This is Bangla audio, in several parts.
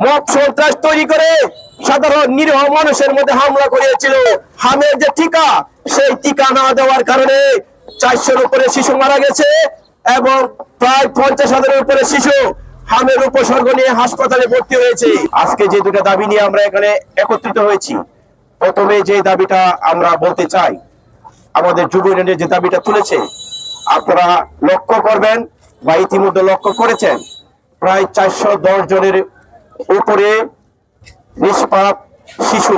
মব সন্ত্রাস তৈরি করে সাধারণ নিরীহ মানুষের মধ্যে হামলা করিয়েছিল। হামের যে টিকা, সেই টিকা না দেওয়ার কারণে 400-র উপরে শিশু মারা গেছে এবং প্রায় 50,000-এর উপরে শিশু হামের উপসর্গ নিয়ে হাসপাতালে ভর্তি হয়েছে। আজকে যে দুটো দাবি নিয়ে আমরা এখানে একত্রিত হয়েছি, প্রথমে যে দাবিটা আমরা বলতে চাই, আমাদের যুব ইউনিয়নের যে দাবিটা তুলেছে, আপনারা লক্ষ্য করবেন বা ইতিমধ্যে লক্ষ্য করেছেন, প্রায় 410 জনের উপরে নিষ্পাপ শিশু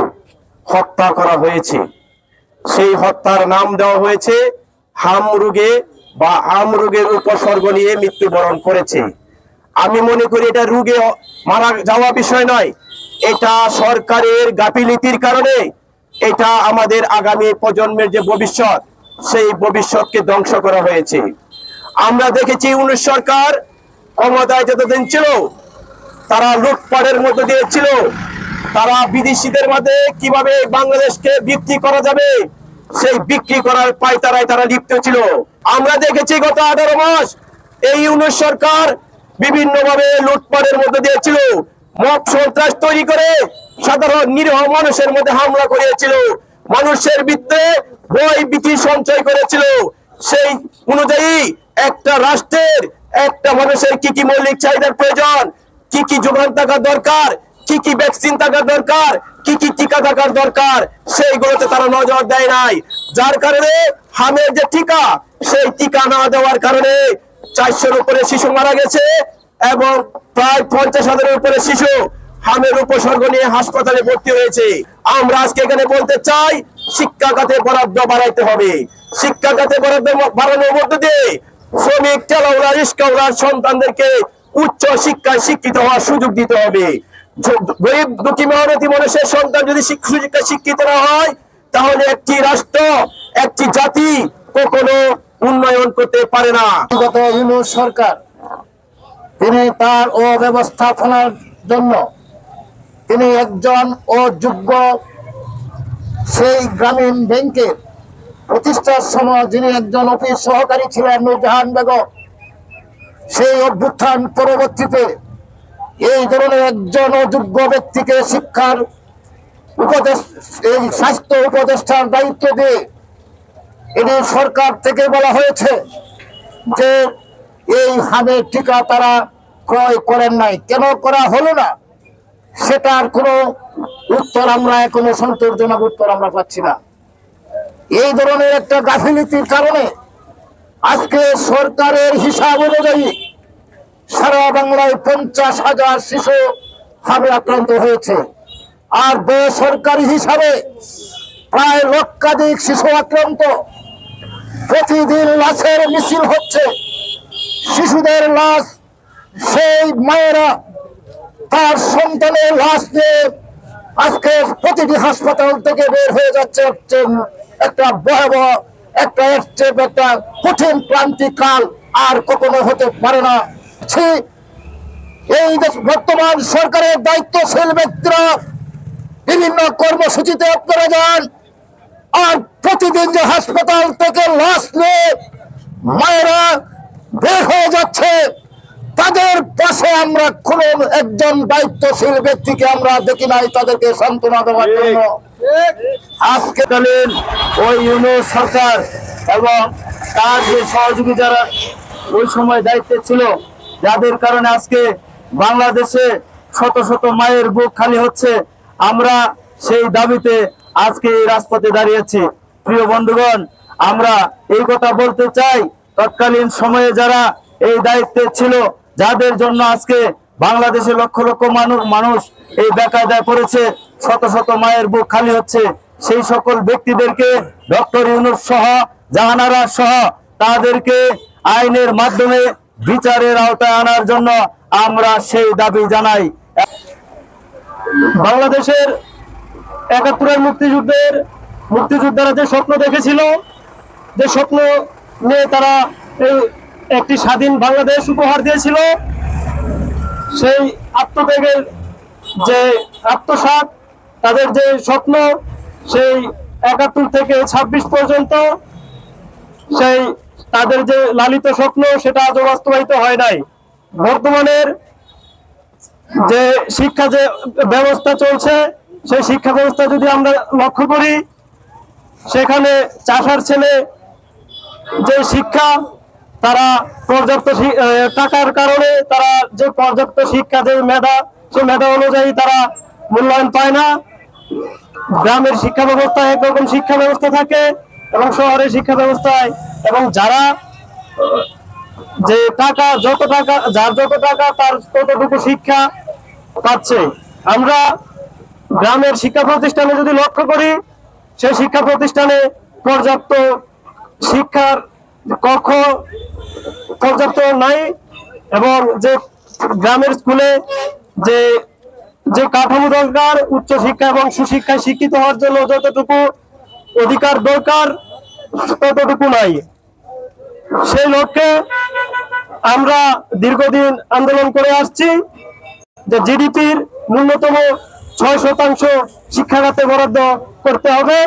হত্যা করা হয়েছে। সেই হত্যার নাম দেওয়া হয়েছে হাম রোগে বা হাম রোগের উপসর্গ নিয়ে মৃত্যুবরণ করেছে। আমি মনে করি এটা রোগে মারা যাওয়া বিষয় নয়, এটা সরকারের গাফিলতির কারণে, এটা আমাদের আগামী প্রজন্মের যে ভবিষ্যৎ, সেই ভবিষ্যৎকে ধ্বংস করা হয়েছে। আমরা দেখেছি 19 সরকার ক্ষমতায় যতদিন ছিল, তারা লুটপাটের মধ্যে দিয়ে ছিল। তারা বিদেশিদের মধ্যে কিভাবে বাংলাদেশকে বিক্রি করা যাবে, সেই বিক্রি করার পায়তারায় তারা লিপ্ত ছিল। আমরা দেখেছি গত 18 মাস এই 19 সরকার বিভিন্ন ভাবে লুটপাটের মধ্যে দিয়েছিল, মব সন্ত্রাস তৈরি করে সাধারণ নিরীহ মানুষের মধ্যে হামলা করিয়েছিল, মানুষের ভিতরে ভয় ভীতি সঞ্চয় করেছিল। সেই অনুযায়ী একটা রাষ্ট্রের একটা মানুষের কি কি মৌলিক চাহিদার প্রয়োজন, কি কি যোগান থাকা দরকার, কি কি ভ্যাকসিন থাকা দরকার, কি কি টিকা থাকার দরকার, সেইগুলোতে তারা নজর দেয় নাই। যার কারণে হামের যে টিকা, সেই টিকা না দেওয়ার কারণে 400-র উপরে শিশু মারা গেছে এবং প্রায় 50,000-এর উপরে শিশু হামের উপসর্গ নিয়ে হাসপাতালে ভর্তি হয়েছে। আমরা আজকে এখানে বলতে চাই, শিক্ষা খাতে বরাদ্দ বাড়াইতে হবে। শিক্ষা খাতে বরাদ্দ বাড়ানোর মধ্য দিয়ে শ্রমিক ঠেলাওয়ালা রিক্সাওয়ালার সন্তানদেরকে উচ্চ শিক্ষায় শিক্ষিত হওয়ার সুযোগ দিতে হবে। গরিব দুঃখী মেহনতি মানুষের সন্তান যদি সুশিক্ষায় শিক্ষিত না হয়, তাহলে একটি রাষ্ট্র, একটি জাতি কখনো উন্নয়ন করতে পারে না। গত ইউনূস সরকার, তিনি তার অব্যবস্থাপনার জন্য তিনি একজন অযোগ্য সেই গ্রামীণ ব্যাংকের প্রতিষ্ঠার সময় যিনি একজন অফিস সহকারী ছিলেন নূরজাহান বেগম, সেই অভ্যুত্থান পরবর্তীতে এই ধরনের একজন অযোগ্য ব্যক্তিকে শিক্ষার উপদেশ, এই স্বাস্থ্য উপদেষ্টার দায়িত্ব দিয়ে এটি সরকার থেকে বলা হয়েছে যে এই হামের টিকা তারা ক্রয় করেন নাই। কেন করা হলো না, সেটার কোনো উত্তর আমরা এখনো সন্তোষজনক উত্তর আমরা পাচ্ছি না। এই ধরনের একটা গাফিলতির কারণে আজকে সরকারের হিসাব অনুযায়ী সারা বাংলায় 50,000 শিশু হামে আক্রান্ত হয়েছে, আর বেসরকারি হিসাবে প্রায় লক্ষাধিক শিশু আক্রান্ত। প্রতিদিন লাশের মিছিল হচ্ছে, শিশুদের লাশ, সেই মায়েরা তার সন্তানের লাশ নিয়ে আজকে প্রতিটি হাসপাতাল থেকে বের হয়ে যাচ্ছে। একটা ভয়াবহ একটা কঠিন ক্রান্তিকাল আর কখনো হতে পারে না। এই বর্তমান সরকারের দায়িত্বশীল ব্যক্তিরা বিভিন্ন কর্মসূচিতে আপনারা যান, আর প্রতিদিন যে হাসপাতাল থেকে লাশ নিয়ে মায়েরা বের হয়ে যাচ্ছে, তাদের পাশে আমরা কোন একজন দায়িত্বশীল ব্যক্তিকে আমরা দেখি নাই তাদেরকে সান্ত্বনা দেওয়ার জন্য। আজকেকালীন ওই ইউনূস সরকার এবং তার যে সহযোগী যারা ওই সময় দায়িত্বে ছিল, যাদের কারণে আজকে বাংলাদেশে শত শত মায়ের বুক খালি হচ্ছে, আমরা সেই দাবিতে আজকে এই রাজপথে দাঁড়িয়েছি। প্রিয় বন্ধুগণ, আমরা এই কথা বলতে চাই, তৎকালীন সময়ে যারা এই দায়িত্বে ছিল, যাদের জন্য আজকে বাংলাদেশে লক্ষ লক্ষ মানুষ এই বেকায়দায় পড়েছে, শত শত মায়ের বুক খালি হচ্ছে, সেই সকল ব্যক্তিদেরকে ডক্টর ইউনূস সহ, জাহানারা সহ তাদেরকে আইনের মাধ্যমে বিচারের আওতায় আনার জন্য আমরা সেই দাবি জানাই। বাংলাদেশের ৭১-এর মুক্তিযোদ্ধারা যে স্বপ্ন দেখেছিল, যে স্বপ্ন নিয়ে তারা এই একটি স্বাধীন বাংলাদেশ উপহার দিয়েছিল, সেই আত্মত্যাগের যে আত্মসাৎ, তাদের যে স্বপ্ন, সেই ৭১ থেকে ২৬ পর্যন্ত সেই তাদের যে লালিত স্বপ্ন, সেটা আজও বাস্তবায়িত হয় নাই। বর্তমানের যে শিক্ষা যে ব্যবস্থা চলছে, সেই শিক্ষা ব্যবস্থা যদি আমরা লক্ষ্য করি, সেখানে চাষার ছেলে যে শিক্ষা, তারা পর্যাপ্ত টাকার কারণে তারা যে পর্যাপ্ত শিক্ষা, যে মেধা, সেই মেধা অনুযায়ী তারা মূল্যায়ন পায় না। গ্রামের শিক্ষা ব্যবস্থায় একরকম শিক্ষা ব্যবস্থা থাকে এবং শহরের শিক্ষা ব্যবস্থায়, এবং যারা যে টাকা, যার যত টাকা তার ততটুকু শিক্ষা পাচ্ছে। আমরা গ্রামের শিক্ষা প্রতিষ্ঠানে যদি লক্ষ্য করি, সেই শিক্ষা প্রতিষ্ঠানে পর্যাপ্ত শিক্ষার কক্ষ পর্যাপ্ত নাই, এবং যে গ্রামের স্কুলে যে যে কাঠামো দরকার উচ্চ শিক্ষা এবং সুশিক্ষায় শিক্ষিত হওয়ার জন্য যতটুকু অধিকার দরকার ততটুকু নাই। সেই লক্ষ্যে আমরা দীর্ঘদিন আন্দোলন করে আসছি যে জিডিপির ন্যূনতম 6% শিক্ষা খাতে বরাদ্দ করতে হবে।